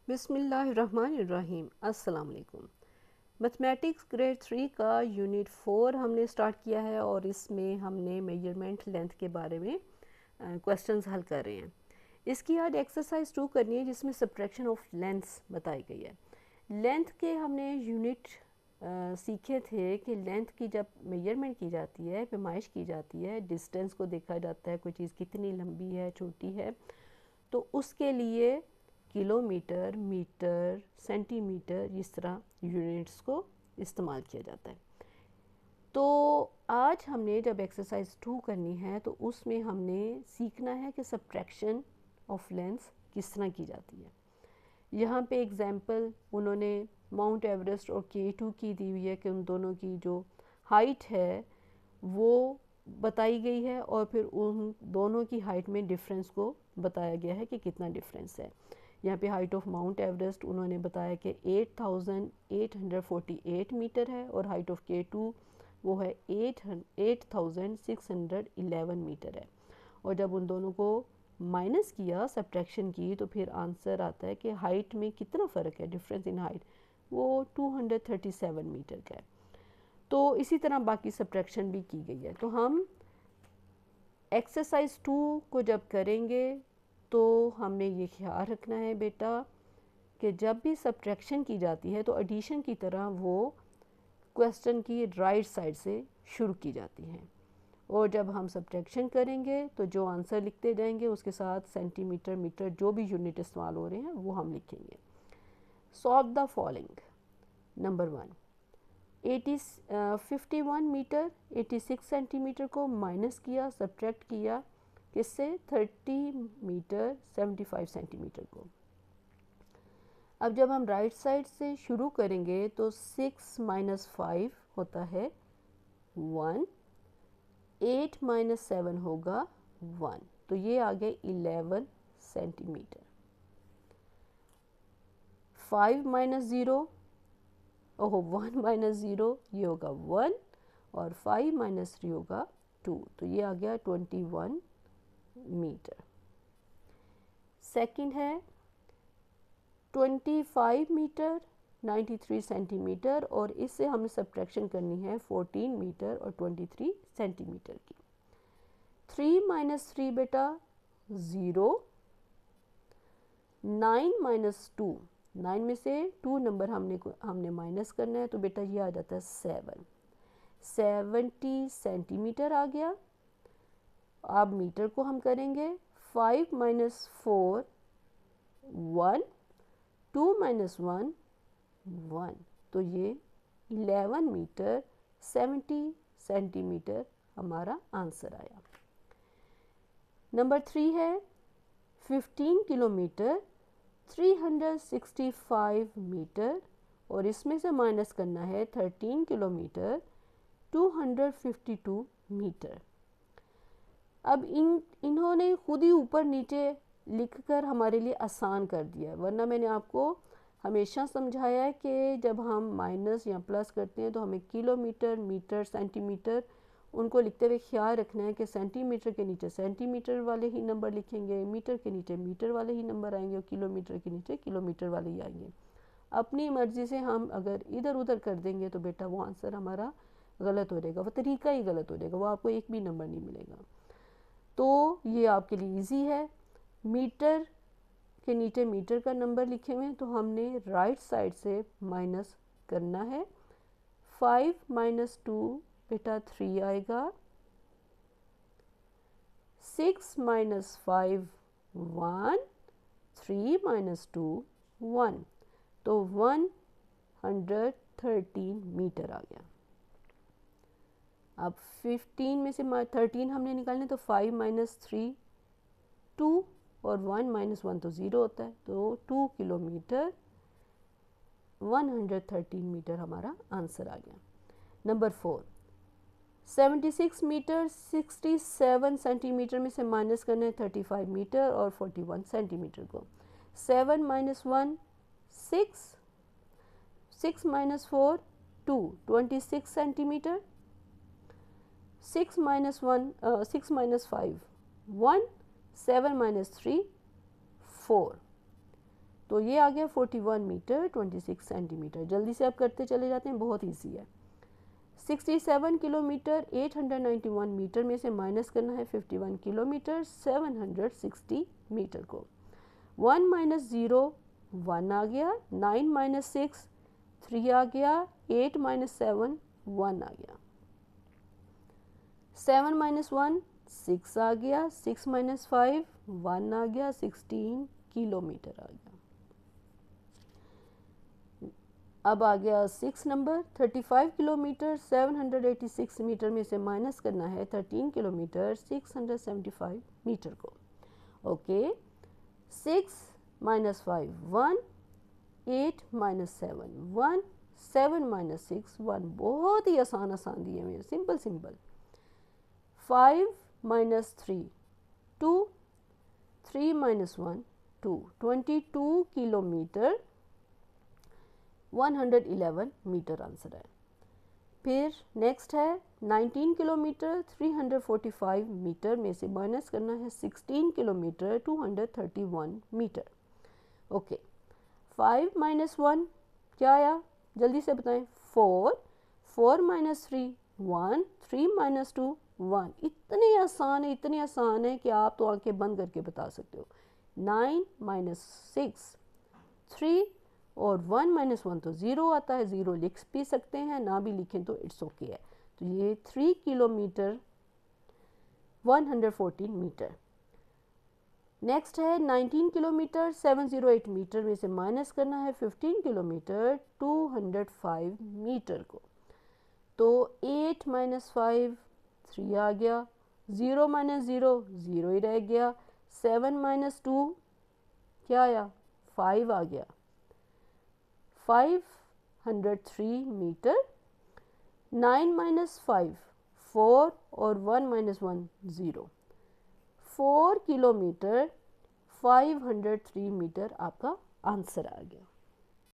बिस्मिल्लाहिर्रहमानिर्रहीम। अस्सलाम वालेकुम। मैथमेटिक्स ग्रेड 3 का यूनिट 4 हमने स्टार्ट किया है और इसमें हमने मेजरमेंट लेंथ के बारे में क्वेश्चंस हल कर रहे हैं। इसकी आज एक्सरसाइज 2 करनी है जिसमें सब्ट्रैक्शन ऑफ लेंथ्स बताई गई है। लेंथ के हमने यूनिट सीखे थे कि लेंथ की जब मेजरमेंट की जाती है, पैमाइश की जाती है, डिस्टेंस को देखा जाता है कोई चीज़ कितनी लंबी है छोटी है, तो उसके लिए किलोमीटर, मीटर, सेंटीमीटर इस तरह यूनिट्स को इस्तेमाल किया जाता है। तो आज हमने जब एक्सरसाइज 2 करनी है तो उसमें हमने सीखना है कि सब्ट्रैक्शन ऑफ लेंथ्स किस तरह की जाती है। यहाँ पे एग्जांपल उन्होंने माउंट एवरेस्ट और K2 की दी हुई है कि उन दोनों की जो हाइट है वो बताई गई है और फिर उन दोनों की हाइट में डिफरेंस को बताया गया है कि कितना डिफरेंस है। यहाँ पे हाइट ऑफ माउंट एवरेस्ट उन्होंने बताया कि 8,848 मीटर है और हाइट ऑफ K2 वो है 8,611 मीटर है। और जब उन दोनों को माइनस किया, सब्ट्रैक्शन की, तो फिर आंसर आता है कि हाइट में कितना फ़र्क है, डिफरेंस इन हाइट वो 237 मीटर का है। तो इसी तरह बाकी सब्ट्रैक्शन भी की गई है। तो हम एक्सरसाइज 2 को जब करेंगे तो हमने ये ख्याल रखना है बेटा कि जब भी सब्ट्रैक्शन की जाती है तो एडिशन की तरह वो क्वेश्चन की राइट साइड से शुरू की जाती हैं और जब हम सब्ट्रैक्शन करेंगे तो जो आंसर लिखते जाएंगे उसके साथ सेंटीमीटर, मीटर जो भी यूनिट इस्तेमाल हो रहे हैं वो हम लिखेंगे। Solve the following. Number 1, 51 metre 86 centimetre को माइनस किया, सब्ट्रैक्ट किया किससे, 30 मीटर 75 सेंटीमीटर को। अब जब हम राइट साइड से शुरू करेंगे तो 6 माइनस 5 होता है 1, 8 माइनस 7 होगा 1, तो ये आ गए 11 सेंटीमीटर। 5 माइनस 0, ओहो 1 माइनस 0 ये होगा 1 और 5 माइनस 3 होगा 2, तो ये आ गया 21 मीटर। सेकंड है 25 मीटर 93 सेंटीमीटर और इससे हमें सब्ट्रैक्शन करनी है 14 मीटर और 23 सेंटीमीटर की। 3 माइनस 3 बेटा 0, 9 माइनस 2, 9 में से 2 नंबर हमने माइनस करना है तो बेटा ये आ जाता है 7, 70 सेंटीमीटर आ गया। अब मीटर को हम करेंगे 5 माइनस 4 1, 2 माइनस 1 1, तो ये 11 मीटर 70 सेंटीमीटर हमारा आंसर आया। नंबर 3 है 15 किलोमीटर 365 मीटर और इसमें से माइनस करना है 13 किलोमीटर 252 मीटर। अब इन्होंने खुद ही ऊपर नीचे लिखकर हमारे लिए आसान कर दिया है, वरना मैंने आपको हमेशा समझाया है कि जब हम माइनस या प्लस करते हैं तो हमें किलोमीटर, मीटर, सेंटीमीटर उनको लिखते हुए ख्याल रखना है कि सेंटीमीटर के नीचे सेंटीमीटर वाले ही नंबर लिखेंगे, मीटर के नीचे मीटर वाले ही नंबर आएंगे और किलोमीटर के नीचे किलोमीटर वाले ही आएंगे। अपनी मर्ज़ी से हम अगर इधर उधर कर देंगे तो बेटा वो आंसर हमारा गलत हो जाएगा, वो तरीका ही गलत हो जाएगा, वो आपको एक भी नंबर नहीं मिलेगा। तो ये आपके लिए इजी है। मीटर के नीचे मीटर का नंबर लिखे हुए हैं तो हमने राइट साइड से माइनस करना है। 5 माइनस 2 बेटा 3 आएगा, 6 माइनस 5 1, 3 माइनस 2 1, तो 113 मीटर आ गया। अब 15 में से 13 हमने निकालने तो 5 माइनस 3 2 और 1 माइनस 1 तो 0 होता है, तो 2 किलोमीटर 113 मीटर हमारा आंसर आ गया। नंबर 4 76 मीटर 67 सेंटीमीटर में से माइनस करना है 35 मीटर और 41 सेंटीमीटर को। 7 minus 1 6, 6 minus 4 2, 26 centimetre. 6 minus 5 1, 7 minus 3 4, तो ये आ गया 41 मीटर 26 सेंटीमीटर। जल्दी से आप करते चले जाते हैं, बहुत ईजी है। 67 किलोमीटर 891 मीटर में से माइनस करना है 51 किलोमीटर 760 मीटर को। 1 माइनस 0 1 आ गया, 9 माइनस 6 3 आ गया, 8 माइनस 7 1 आ गया, 7 माइनस 1 6 आ गया, 6 माइनस 5 1 आ गया, 16 किलोमीटर आ गया। अब आ गया 6 नंबर, 35 किलोमीटर 786 मीटर में से माइनस करना है 13 किलोमीटर 675 मीटर को। Okay, 6 minus 5 1, 8 minus 7 1, 7 minus 6 1। बहुत ही आसान आसान दिए हुए, simple simple. 5 minus 3 2, 3 minus 1 2, 22 kilometre 111 metre answer है। फिर नेक्स्ट है 19 किलोमीटर 345 मीटर में से माइनस करना है 16 किलोमीटर 231 मीटर। ओके, 5 माइनस 1 क्या आया, जल्दी से बताएं। 4, 4 माइनस 3 1, 3 माइनस 2 1। इतने आसान है कि आप तो आंखें बंद करके बता सकते हो। 9 माइनस 6 3 और 1 माइनस 1 तो 0 आता है, 0 लिख भी सकते हैं, ना भी लिखें तो इट्स ओके है। तो ये 3 किलोमीटर 114 मीटर। नेक्स्ट है 19 किलोमीटर 708 मीटर में से माइनस करना है 15 किलोमीटर 205 मीटर को। तो 8 माइनस 5 3 आ गया, 0 माइनस 0 0 ही रह गया, 7 माइनस 2 क्या आया 5 आ गया, 503 मीटर। 9 माइनस 5 4 और 1 माइनस 1 0, 4 किलोमीटर 503 मीटर आपका आंसर आ गया।